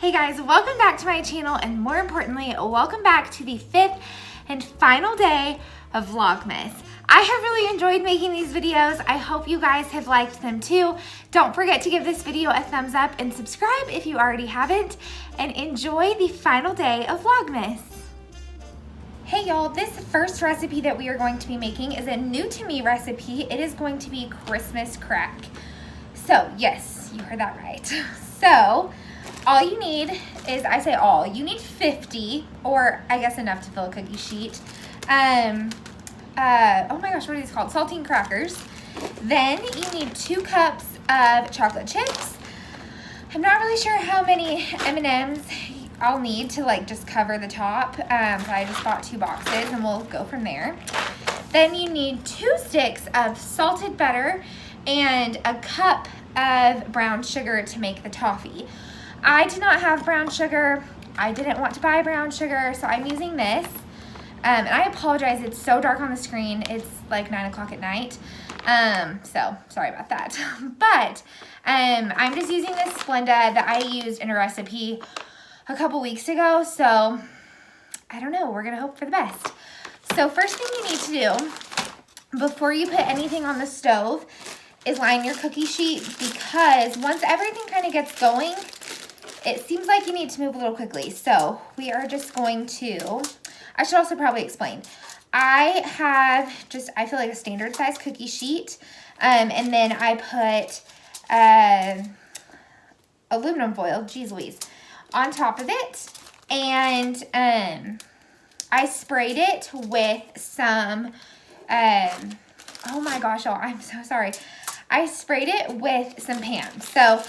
Hey guys, welcome back to my channel, and more importantly, welcome back to the 5th and final day of Vlogmas. I have really enjoyed making these videos. I hope you guys have liked them too. Don't forget to give this video a thumbs up and subscribe if you already haven't, and enjoy the final day of Vlogmas. Hey y'all, this first recipe that we are going to be making is a new to me recipe. It is going to be Christmas crack. So yes, you heard that right. So all you need is, I say all, you need 50, or I guess enough to fill a cookie sheet. Oh my gosh, what are these called? Saltine crackers. Then you need 2 cups of chocolate chips. I'm not really sure how many M&Ms I'll need to like just cover the top, but I just bought 2 boxes and we'll go from there. Then you need 2 sticks of salted butter and a cup of brown sugar to make the toffee. I do not have brown sugar. I didn't want to buy brown sugar, so I'm using this. And I apologize, it's so dark on the screen. It's like 9 o'clock at night. So sorry about that. But I'm just using this Splenda that I used in a recipe a couple weeks ago. So I don't know, we're gonna hope for the best. So first thing you need to do before you put anything on the stove is line your cookie sheet, because once everything kind of gets going, it seems like you need to move a little quickly. So we are just going to, I should also probably explain. I have just, I feel like a standard size cookie sheet. And then I put aluminum foil, geez Louise, on top of it. And I sprayed it with some, oh my gosh, y'all, I'm so sorry. I sprayed it with some Pam. So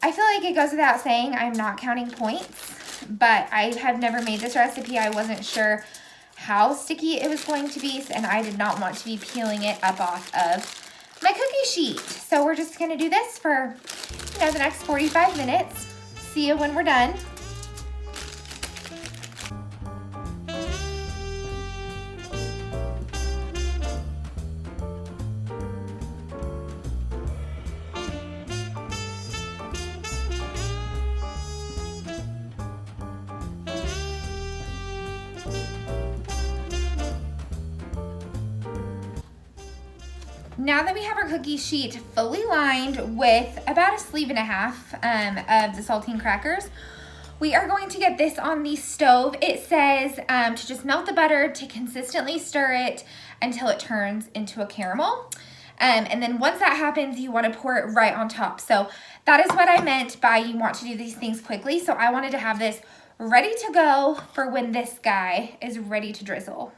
I feel like it goes without saying I'm not counting points, but I have never made this recipe. I wasn't sure how sticky it was going to be, and I did not want to be peeling it up off of my cookie sheet. So we're just gonna do this for, the next 45 minutes. See you when we're done. Now that we have our cookie sheet fully lined with about 1.5 sleeves of the saltine crackers, we are going to get this on the stove. It says to just melt the butter, to consistently stir it until it turns into a caramel. And then once that happens, you want to pour it right on top. So that is what I meant by you want to do these things quickly. So I wanted to have this ready to go for when this guy is ready to drizzle.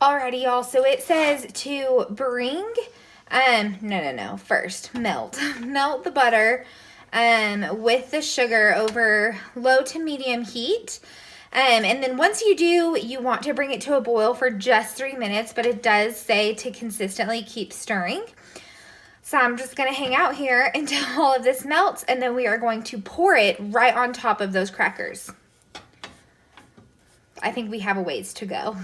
Alrighty, y'all, so it says to bring, first melt the butter with the sugar over low to medium heat. And then once you do, you want to bring it to a boil for just 3 minutes, but it does say to consistently keep stirring. So I'm just gonna hang out here until all of this melts, and then we are going to pour it right on top of those crackers. I think we have a ways to go.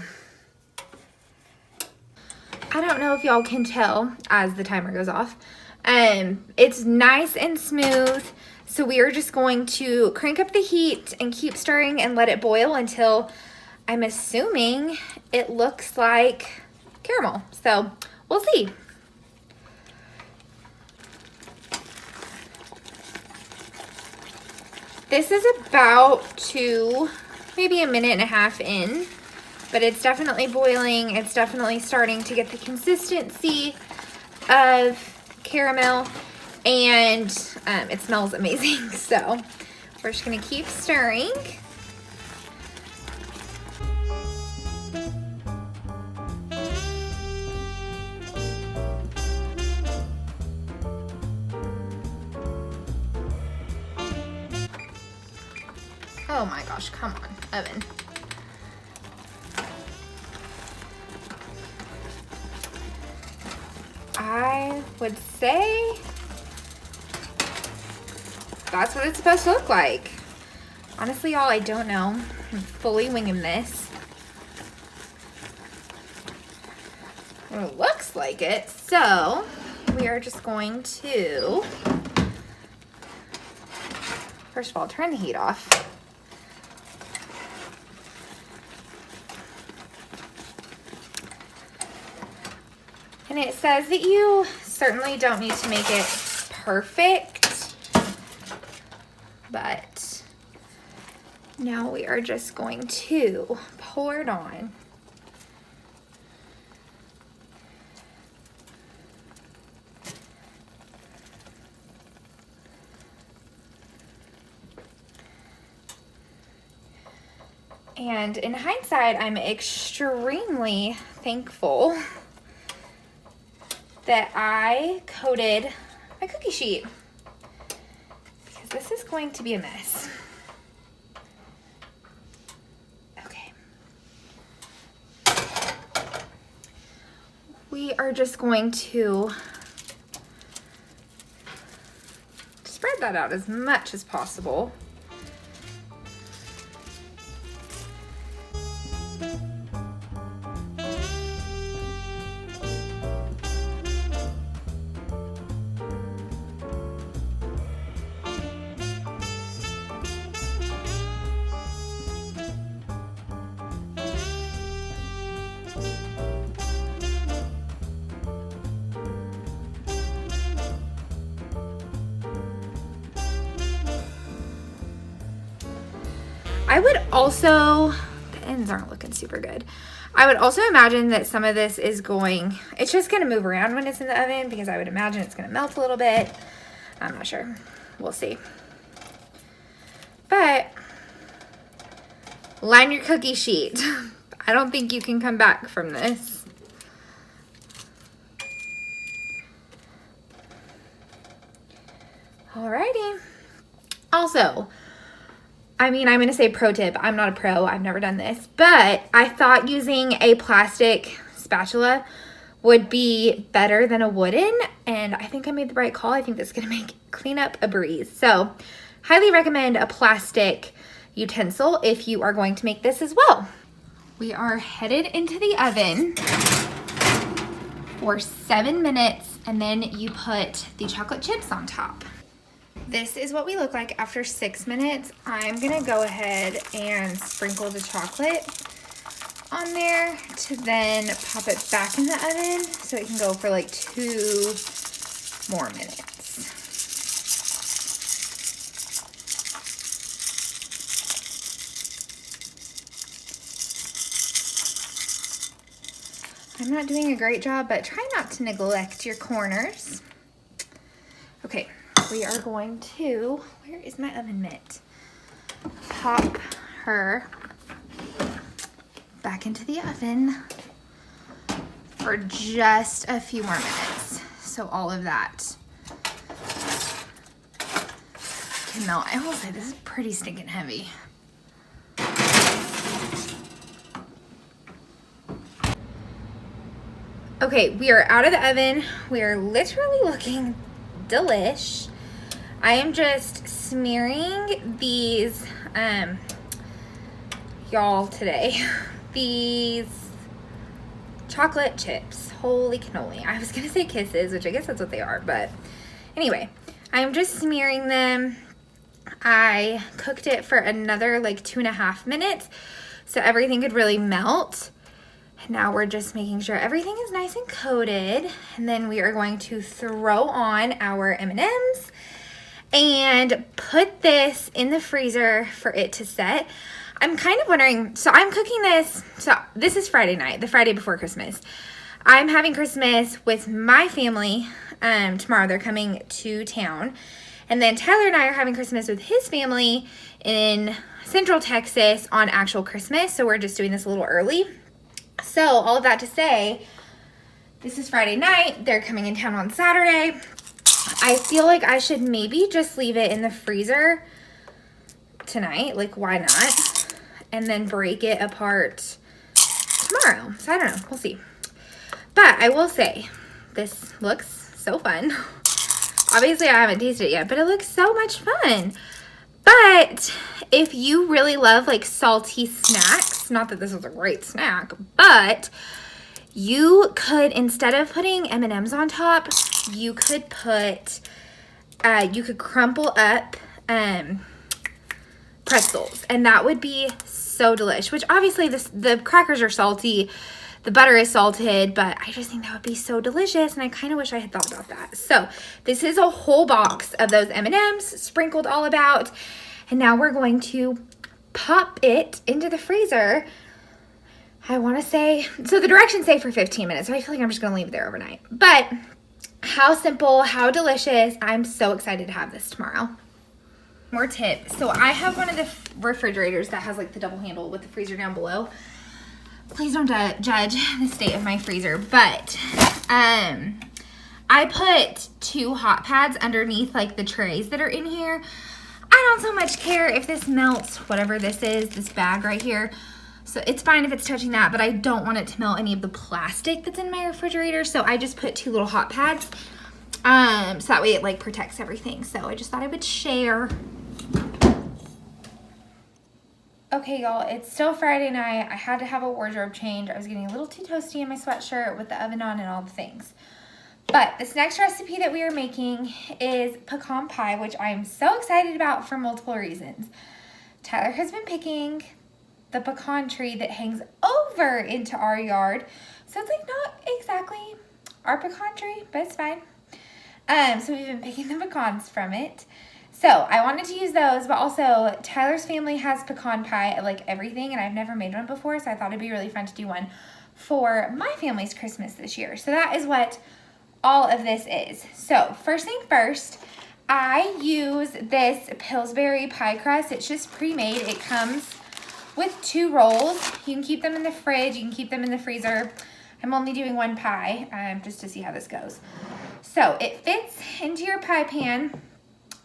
I don't know if y'all can tell as the timer goes off. It's nice and smooth. So we are just going to crank up the heat and keep stirring and let it boil until I'm assuming it looks like caramel. So we'll see. This is about maybe 1.5 minutes in. But it's definitely boiling. It's definitely starting to get the consistency of caramel, and it smells amazing. So we're just gonna keep stirring. Oh my gosh, come on, oven. I would say that's what it's supposed to look like. Honestly, y'all, I don't know. I'm fully winging this. Well, it looks like it. So we are just going to First of all, turn the heat off. And it says that you certainly don't need to make it perfect, but now we are just going to pour it on. And in hindsight, I'm extremely thankful that I coated my cookie sheet, because this is going to be a mess. Okay. We are just going to spread that out as much as possible. I would also, the ends aren't looking super good. I would also imagine that some of this is going, it's just gonna move around when it's in the oven, because I would imagine it's gonna melt a little bit. I'm not sure, we'll see. But line your cookie sheet. I don't think you can come back from this. Alrighty. Also, I mean, I'm going to say pro tip. I'm not a pro. I've never done this. But I thought using a plastic spatula would be better than a wooden. And I think I made the right call. I think that's going to make cleanup a breeze. So, highly recommend a plastic utensil if you are going to make this as well. We are headed into the oven for 7 minutes. And then you put the chocolate chips on top. This is what we look like after 6 minutes. I'm gonna go ahead and sprinkle the chocolate on there to then pop it back in the oven so it can go for like 2 more minutes. I'm not doing a great job, but try not to neglect your corners. Okay. We are going to, where is my oven mitt? Pop her back into the oven for just a few more minutes. So all of that can melt. I will say this is pretty stinking heavy. Okay, we are out of the oven. We are literally looking delish. I am just smearing these, y'all today, these chocolate chips. Holy cannoli. I was gonna say kisses, which I guess that's what they are, but anyway, I'm just smearing them. I cooked it for another like 2.5 minutes so everything could really melt. And now we're just making sure everything is nice and coated, and then we are going to throw on our M&Ms and put this in the freezer for it to set. I'm kind of wondering, so I'm cooking this, so this is Friday night, the Friday before Christmas. I'm having Christmas with my family tomorrow. They're coming to town. And then Tyler and I are having Christmas with his family in Central Texas on actual Christmas. So we're just doing this a little early. So all of that to say, this is Friday night. They're coming in town on Saturday. I feel like I should maybe just leave it in the freezer tonight. Like, why not? And then break it apart tomorrow. So I don't know. We'll see. But I will say, this looks so fun. Obviously, I haven't tasted it yet, but it looks so much fun. But if you really love like salty snacks, not that this is a great snack, but you could, instead of putting M&Ms on top, you could put, you could crumple up pretzels, and that would be so delish, which obviously the crackers are salty, the butter is salted, but I just think that would be so delicious, and I kind of wish I had thought about that. So this is a whole box of those M&Ms sprinkled all about, and now we're going to pop it into the freezer. I want to say, so the directions say for 15 minutes, so I feel like I'm just going to leave it there overnight. But how simple, how delicious. I'm so excited to have this tomorrow. More tip. So I have one of the refrigerators that has like the double handle with the freezer down below. Please don't judge the state of my freezer, but I put 2 hot pads underneath like the trays that are in here. I don't so much care if this melts, whatever this is, this bag right here. So it's fine if it's touching that, but I don't want it to melt any of the plastic that's in my refrigerator. So I just put 2 little hot pads. So that way it like protects everything. So I just thought I would share. Okay, y'all, it's still Friday night. I had to have a wardrobe change. I was getting a little too toasty in my sweatshirt with the oven on and all the things. But this next recipe that we are making is pecan pie, which I am so excited about for multiple reasons. Tyler has been picking the pecan tree that hangs over into our yard. So it's like not exactly our pecan tree, but it's fine. So we've been picking the pecans from it. So I wanted to use those, but also Tyler's family has pecan pie at like everything, and I've never made one before, so I thought it'd be really fun to do one for my family's Christmas this year. So that is what all of this is. So first thing first, I use this Pillsbury pie crust. It's just pre-made. It comes with 2 rolls. You can keep them in the fridge. You can keep them in the freezer. I'm only doing 1 pie just to see how this goes. So it fits into your pie pan.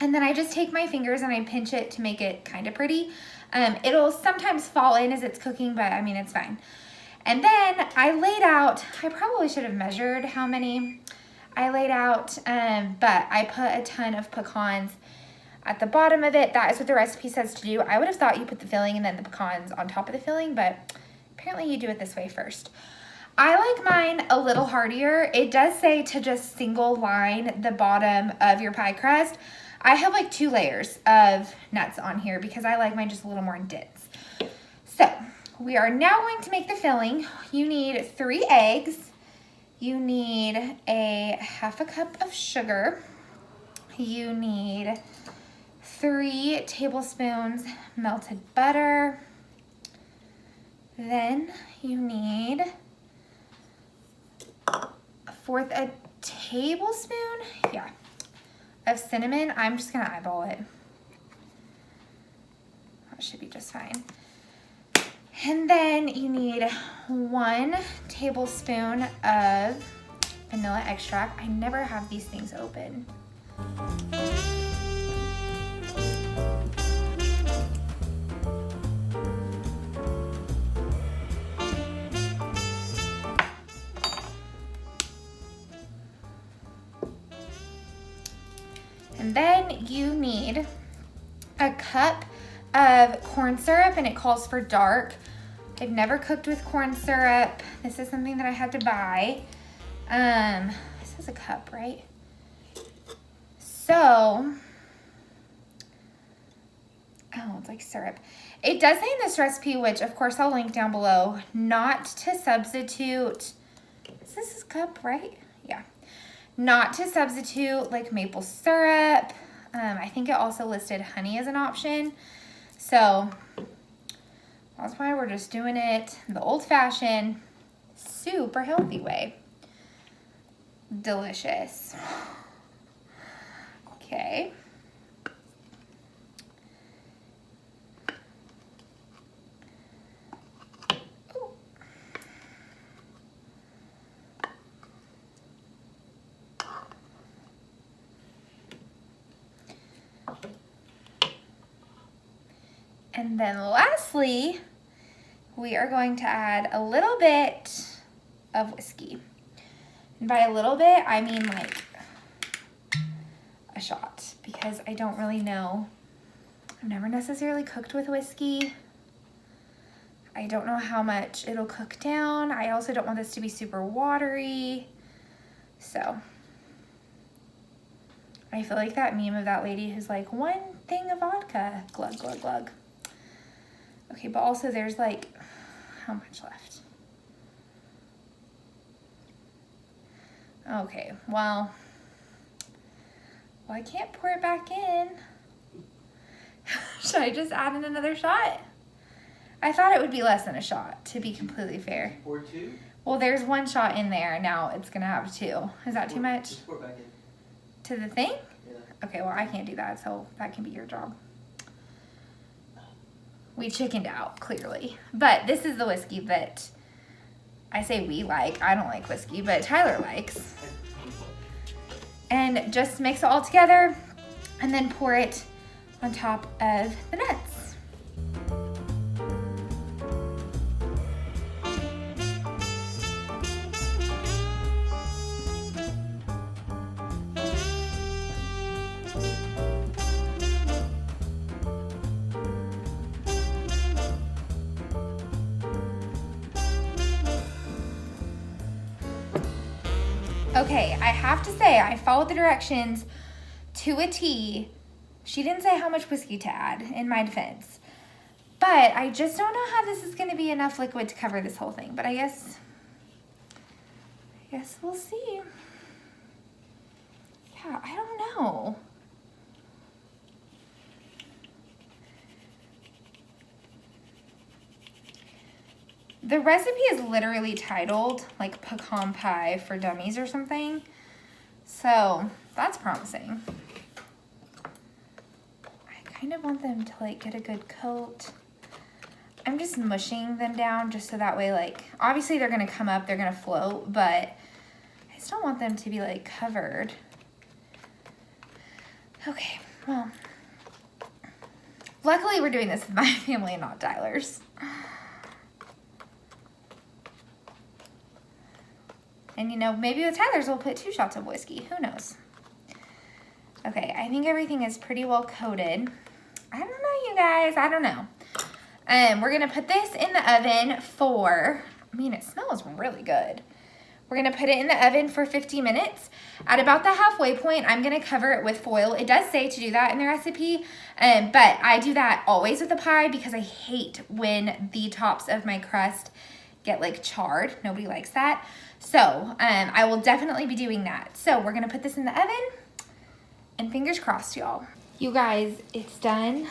And then I just take my fingers and I pinch it to make it kind of pretty. It'll sometimes fall in as it's cooking, but I mean, it's fine. And then I laid out, I probably should have measured how many I laid out, but I put a ton of pecans at the bottom of it. That is what the recipe says to do. I would have thought you put the filling and then the pecans on top of the filling, but apparently you do it this way first. I like mine a little heartier. It does say to just single line the bottom of your pie crust. I have like 2 layers of nuts on here because I like mine just a little more dense. So we are now going to make the filling. You need 3 eggs. You need a 1/2 cup of sugar. You need 3 tablespoons melted butter. Then you need 1/4 a tablespoon, of cinnamon. I'm just gonna eyeball it. That should be just fine. And then you need 1 tablespoon of vanilla extract. I never have these things open. And then you need a cup of corn syrup, and it calls for dark. I've never cooked with corn syrup. This is something that I had to buy. This is a cup, right? So, oh, it's like syrup. It does say in this recipe, which of course I'll link down below, not to substitute, is this a cup, right? Yeah. Not to substitute like maple syrup. I think it also listed honey as an option. So that's why we're just doing it the old-fashioned, super healthy way. Delicious. Okay. Ooh. And then lastly, we are going to add a little bit of whiskey. And by a little bit, I mean like a shot, because I don't really know. I've never necessarily cooked with whiskey. I don't know how much it'll cook down. I also don't want this to be super watery. So I feel like that meme of that lady who's like, 1 thing of vodka, glug, glug, glug. Okay, but also there's like, how much left? Okay, well, I can't pour it back in. Should I just add in another shot? I thought it would be less than a shot, to be completely fair. Pour 2? Well, there's 1 shot in there, now it's gonna have 2. Is that too much? Just pour it back in. To the thing? Yeah. Okay, well, I can't do that, so that can be your job. We chickened out, clearly. But this is the whiskey that I say we like. I don't like whiskey, but Tyler likes. And just mix it all together and then pour it on top of the nuts. Okay, I have to say, I followed the directions to a T. She didn't say how much whiskey to add, in my defense. But I just don't know how this is going to be enough liquid to cover this whole thing. But I guess we'll see. Yeah, I don't know. The recipe is literally titled like Pecan Pie for Dummies or something. So that's promising. I kind of want them to like get a good coat. I'm just mushing them down just so that way, like, obviously they're gonna come up, they're gonna float, but I just don't want them to be like covered. Okay, well, luckily we're doing this with my family and not Tyler's. And you know, maybe with Tyler's we'll put 2 shots of whiskey. Who knows? Okay, I think everything is pretty well coated. I don't know, you guys. I don't know. We're going to put this in the oven for, I mean, it smells really good. We're going to put it in the oven for 50 minutes. At about the halfway point, I'm going to cover it with foil. It does say to do that in the recipe, but I do that always with a pie because I hate when the tops of my crust get like charred. Nobody likes that. So I will definitely be doing that. So we're gonna put this in the oven and fingers crossed, y'all. You guys, it's done.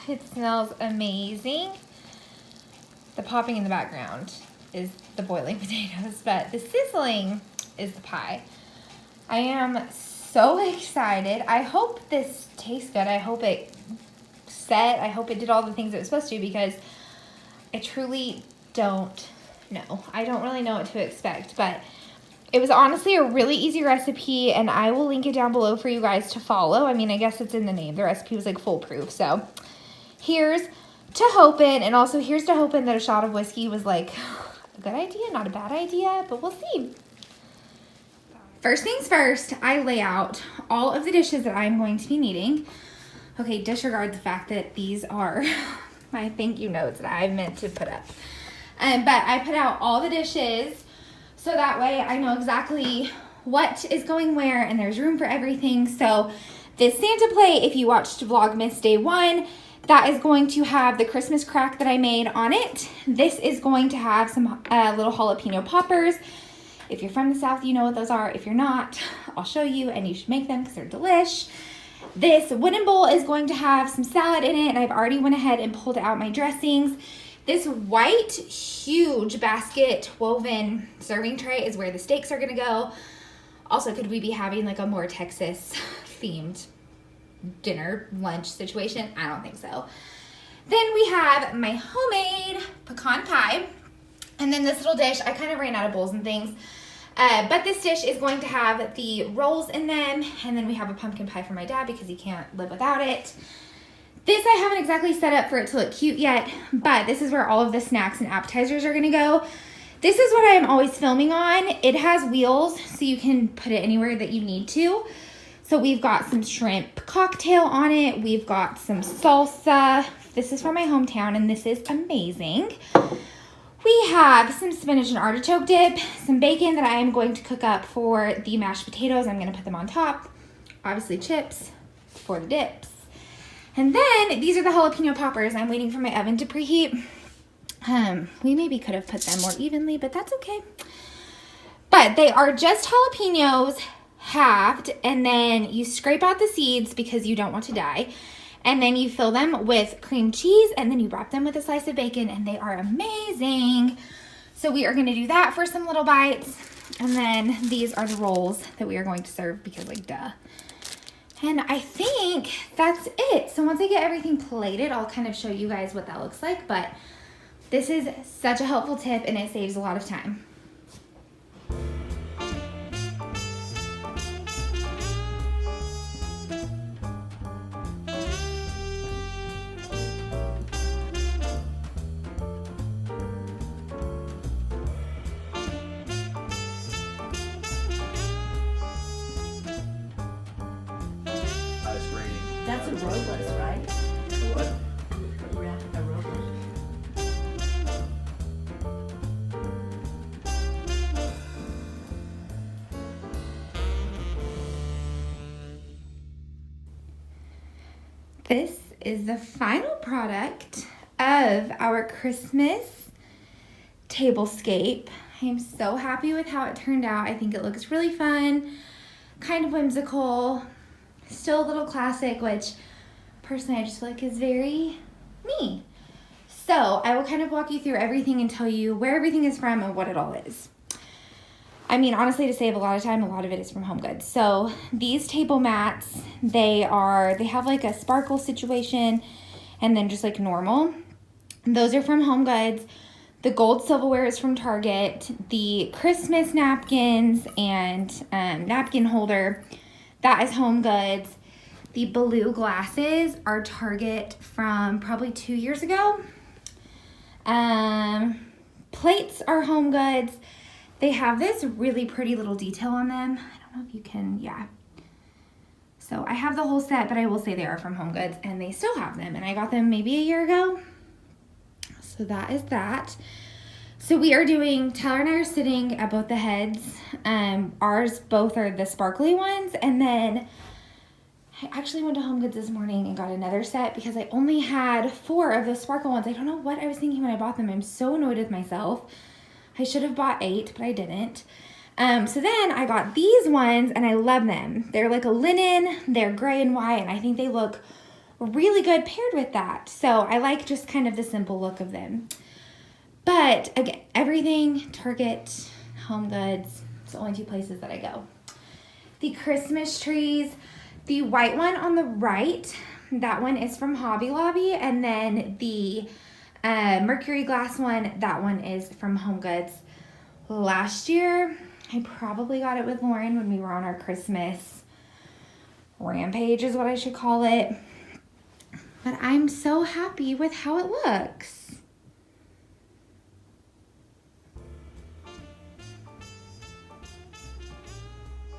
It smells amazing. The popping in the background is the boiling potatoes, but the sizzling is the pie. I am so excited. I hope this tastes good. I hope it set. I hope it did all the things it was supposed to because I truly don't know. I don't really know what to expect, but it was honestly a really easy recipe and I will link it down below for you guys to follow. I mean, I guess it's in the name. The recipe was like foolproof. So here's to hoping, and also here's to hoping that a shot of whiskey was like a good idea, not a bad idea, but we'll see. First things first, I lay out all of the dishes that I'm going to be needing. Okay, disregard the fact that these are my thank you notes that I meant to put up. But I put out all the dishes so that way I know exactly what is going where and there's room for everything. So this Santa plate, if you watched Vlogmas Day 1, that is going to have the Christmas crack that I made on it. This is going to have some little jalapeno poppers. If you're from the South, you know what those are. If you're not, I'll show you and you should make them because they're delish. This wooden bowl is going to have some salad in it and I've already went ahead and pulled out my dressings. This white, huge basket woven serving tray is where the steaks are gonna go. Also, could we be having like a more Texas themed dinner, lunch situation? I don't think so. Then we have my homemade pecan pie. And then this little dish, I kind of ran out of bowls and things. But this dish is going to have the rolls in them. And then we have a pumpkin pie for my dad because he can't live without it. This I haven't exactly set up for it to look cute yet, but this is where all of the snacks and appetizers are gonna go. This is what I am always filming on. It has wheels, so you can put it anywhere that you need to. So we've got some shrimp cocktail on it. We've got some salsa. This is from my hometown, and this is amazing. We have some spinach and artichoke dip, some bacon that I am going to cook up for the mashed potatoes. I'm gonna put them on top. Obviously chips for the dips. And then these are the jalapeno poppers. I'm waiting for my oven to preheat. We maybe could have put them more evenly, but that's okay. But they are just jalapenos halved, and then you scrape out the seeds because you don't want to die. And then you fill them with cream cheese, and then you wrap them with a slice of bacon, and they are amazing. So we are gonna do that for some little bites. And then these are the rolls that we are going to serve because, like, duh. And I think that's it. So once I get everything plated, I'll kind of show you guys what that looks like. But this is such a helpful tip, and it saves a lot of time. That's a roadless, right? A what? Yeah, a roadless. This is the final product of our Christmas tablescape. I am so happy with how it turned out. I think it looks really fun, kind of whimsical, still a little classic, which personally I just feel like is very me. So I will kind of walk you through everything and tell you where everything is from and what it all is. I mean, honestly, to save a lot of time, a lot of it is from Home Goods. So these table mats, they have like a sparkle situation and then just like normal. Those are from Home Goods. The gold silverware is from Target. The Christmas napkins and napkin holder, that is Home Goods. The blue glasses are Target from probably 2 years ago. Plates are Home Goods. They have this really pretty little detail on them. I don't know if you can, yeah. So I have the whole set, but I will say they are from Home Goods, and they still have them, and I got them maybe a year ago. So that is that. So we are doing, Tyler and I are sitting at both the heads. Ours both are the sparkly ones, and then I actually went to Home Goods this morning and got another set because I only had 4 of the sparkle ones. I don't know what I was thinking when I bought them. I'm so annoyed with myself. I should have bought 8, but I didn't. So then I got these ones, and I love them. They're like a linen, they're gray and white, and I think they look really good paired with that. So I like just kind of the simple look of them. But again, everything, Target, Home Goods, it's the only 2 places that I go. The Christmas trees, the white one on the right, that one is from Hobby Lobby, and then the Mercury glass one, that one is from Home Goods. Last year, I probably got it with Lauren when we were on our Christmas rampage is what I should call it. But I'm so happy with how it looks.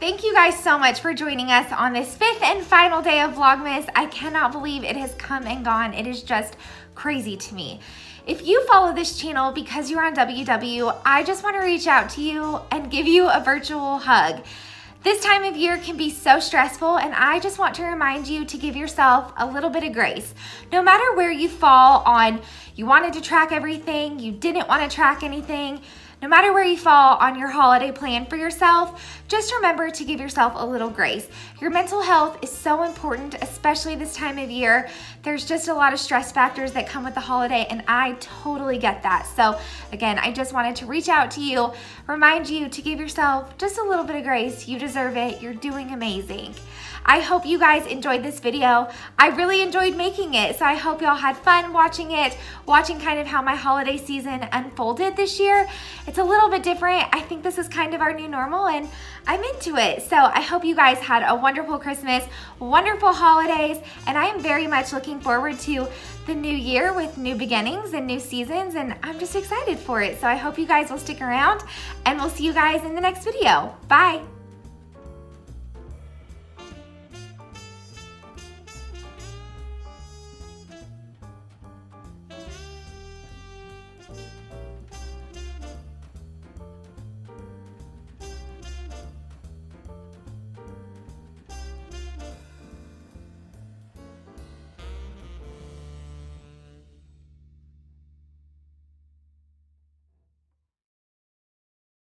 Thank you guys so much for joining us on this 5th and final day of Vlogmas. I cannot believe it has come and gone. It is just crazy to me. If you follow this channel because you're on WW, I just want to reach out to you and give you a virtual hug. This time of year can be so stressful, and I just want to remind you to give yourself a little bit of grace. No matter where you fall on, you wanted to track everything, you didn't want to track anything, no matter where you fall on your holiday plan for yourself, just remember to give yourself a little grace. Your mental health is so important, especially this time of year. There's just a lot of stress factors that come with the holiday, and I totally get that. So again, I just wanted to reach out to you, remind you to give yourself just a little bit of grace. You deserve it. You're doing amazing. I hope you guys enjoyed this video. I really enjoyed making it, so I hope y'all had fun watching it, watching kind of how my holiday season unfolded this year. It's a little bit different. I think this is kind of our new normal, and I'm into it. So I hope you guys had a wonderful Christmas, wonderful holidays, and I am very much looking forward to the new year with new beginnings and new seasons, and I'm just excited for it. So I hope you guys will stick around, and we'll see you guys in the next video. Bye.